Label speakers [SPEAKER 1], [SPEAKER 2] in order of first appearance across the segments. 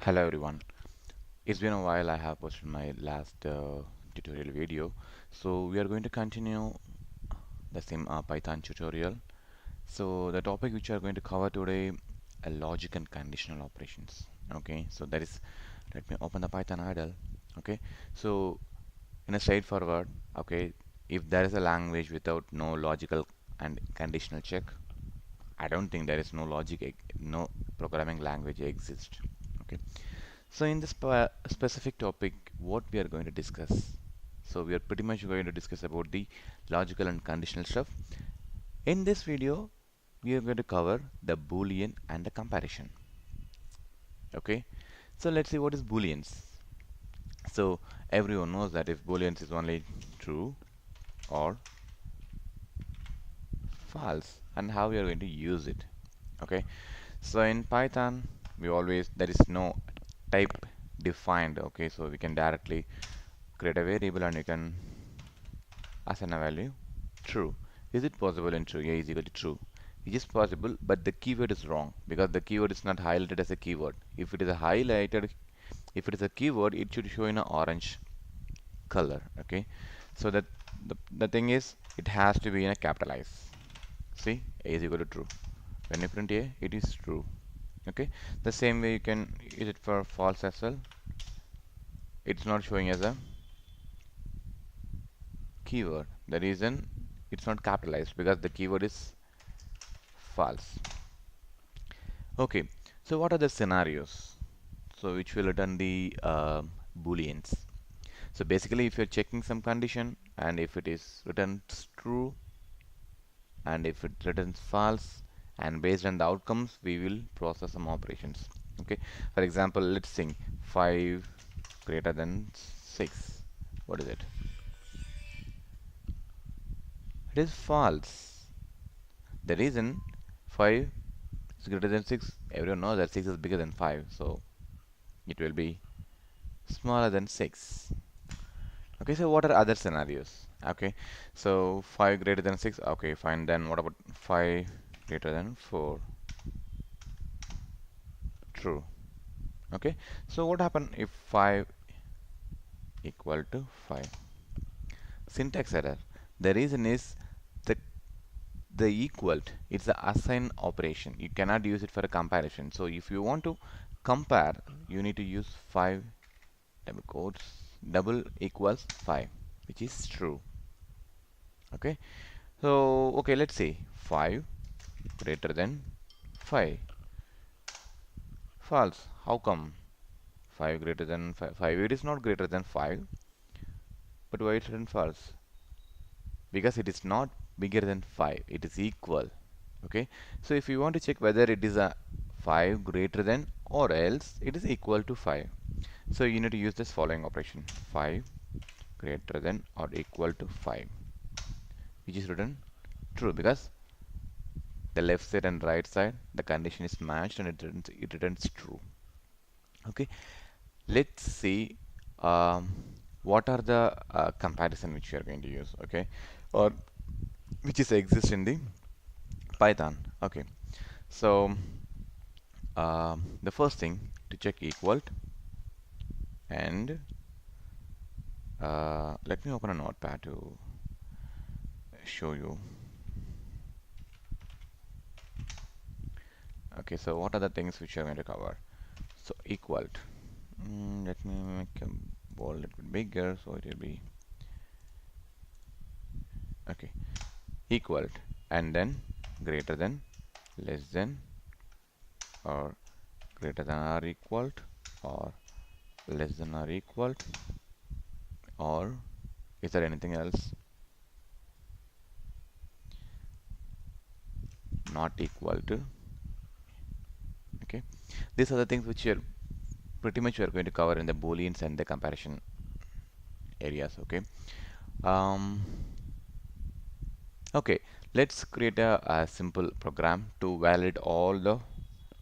[SPEAKER 1] Hello everyone. It's been a while I have posted my last tutorial video. So we are going to continue the same Python tutorial. So the topic which we are going to cover today logic and conditional operations. Okay, so that is, let me open the Python idle. Okay, so in a straightforward, okay, if there is a language without no logical and conditional check, I don't think there is no no programming language exists. Okay. So in this specific topic, what we are going to discuss? So we are pretty much going to discuss about the logical and conditional stuff. In this video, we are going to cover the Boolean and the comparison. Okay. So let's see what is Booleans. So everyone knows that if Booleans is only true or false, and how we are going to use it. Okay. So in Python, we always there is no type defined. Okay. So we can directly create a variable and you can assign a value true. Is it possible in true? A is equal to true. It is possible, but the keyword is wrong because the keyword is not highlighted as a keyword. If it is a highlighted, if it is a keyword, it should show in an orange color. Okay, so that the thing is, it has to be in a capitalize. See, A is equal to true. When you print A, it is true. Okay, the same way you can use it for false as well. It's not showing as a keyword. The reason it's not capitalized because the keyword is false. Okay, so what are the scenarios? So which will return the booleans. So basically, if you're checking some condition and if it is returns true and if it returns false, and based on the outcomes, we will process some operations. Okay, for example, let's think 5 greater than 6. What is it? It is false. The reason 5 is greater than 6, everyone knows that 6 is bigger than 5, so it will be smaller than 6. Okay, so what are other scenarios? Okay, so 5 greater than 6. Okay, fine. Then what about 5 greater than 4? True. Okay, so what happen if 5 equal to 5? Syntax error. The reason is that the equal, it's the assign operation. You cannot use it for a comparison. So if you want to compare, you need to use 5 double quotes double equals 5, which is true. Okay, so okay, let's say 5 greater than 5. False. How come? 5 greater than 5. 5, it is not greater than 5. But why it's written false? Because it is not bigger than 5. It is equal. Okay. So if you want to check whether it is a 5 greater than or else it is equal to 5. So you need to use this following operation. 5 greater than or equal to 5. Which is written true because the left side and right side the condition is matched and it returns true. Okay, let's see what are the comparison which we are going to use. Okay, or which is exist in the Python. Okay, so the first thing to check equal and let me open a notepad to show you. Okay, so what are the things which we are going to cover? So equal. Let me make a bold a little bit bigger so it will be okay. Equal and then greater than, less than, or greater than or equal or less than or equal, or is there anything else? Not equal to. Okay, these are the things which are pretty much we are going to cover in the booleans and the comparison areas. Okay, um, okay, let's create a simple program to validate all the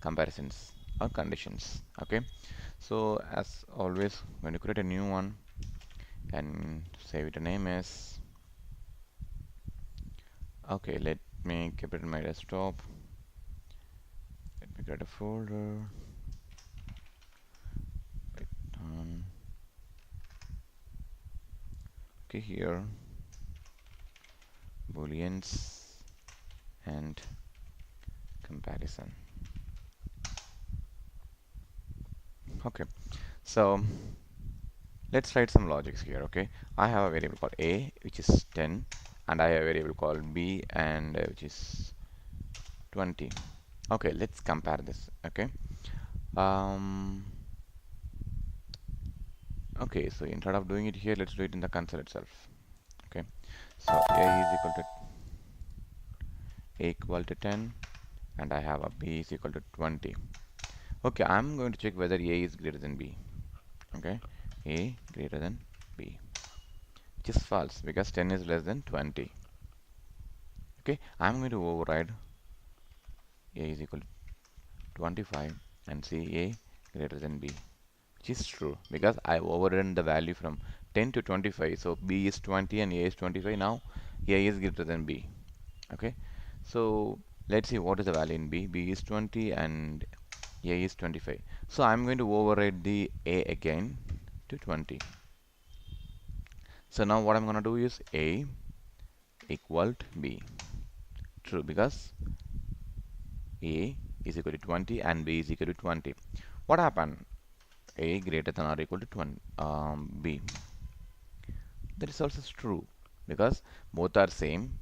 [SPEAKER 1] comparisons or conditions. Okay, so as always, I'm going to create a new one and save it a name as, okay, let me keep it in my desktop. Let me create a folder. Okay, here Booleans and comparison. Okay, so let's write some logics here. Okay, I have a variable called a, which is 10, and I have a variable called b, and which is 20. Okay, let's compare this. Okay, um, okay, so instead of doing it here, let's do it in the console itself. Okay, so a is equal to a equal to 10, and I have a b is equal to 20. Okay, I'm going to check whether a is greater than b. Okay, a greater than b, which is false because 10 is less than 20. Okay, I'm going to override a is equal to 25 and see a greater than b, which is true because I overridden the value from 10 to 25. So b is 20 and a is 25. Now a is greater than b. Okay, so let's see what is the value in b. B is 20 and a is 25. So I'm going to override the a again to 20. So now what I'm going to do is a equal to b. True, because a is equal to 20 and b is equal to 20. What happened? A greater than or equal to 20, b. That is also true because both are same.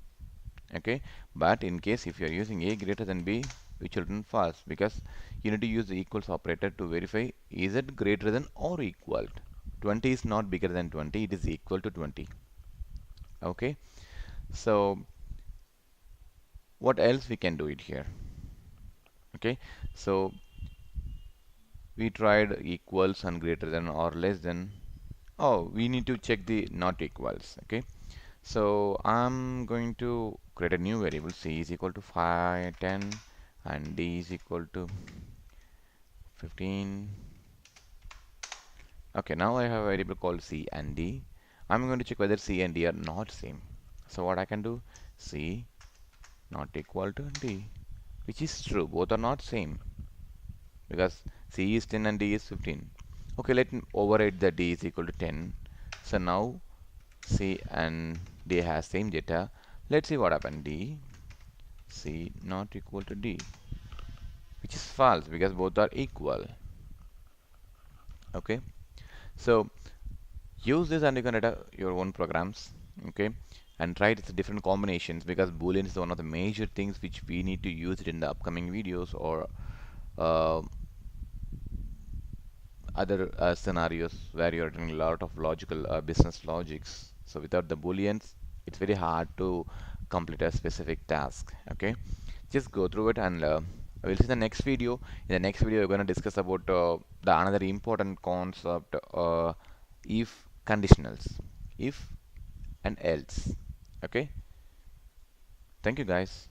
[SPEAKER 1] Okay, but in case if you are using a greater than b, which will return false because you need to use the equals operator to verify is it greater than or equal. 20 is not bigger than 20, it is equal to 20. Okay, so what else we can do it here? Okay, so we tried equals and greater than or less than. Oh, we need to check the not equals. Okay, so I'm going to create a new variable. C is equal to 5, 10, and D is equal to 15. Okay, now I have a variable called C and D. I'm going to check whether C and D are not same. So what I can do, C not equal to D, which is true. Both are not same because C is 10 and D is 15. Okay, let me override the D is equal to 10. So now C and D has same data. Let's see what happened. D, C not equal to D, which is false because both are equal. Okay, so use this and you can write your own programs. Okay, and try its different combinations because Boolean is one of the major things which we need to use it in the upcoming videos or uh, other scenarios where you're doing a lot of logical business logics. So without the booleans, it's very hard to complete a specific task. Okay, just go through it and we'll see the next video. In the next video, we're going to discuss about the another important concept, if conditionals, if and else. Okay, thank you guys.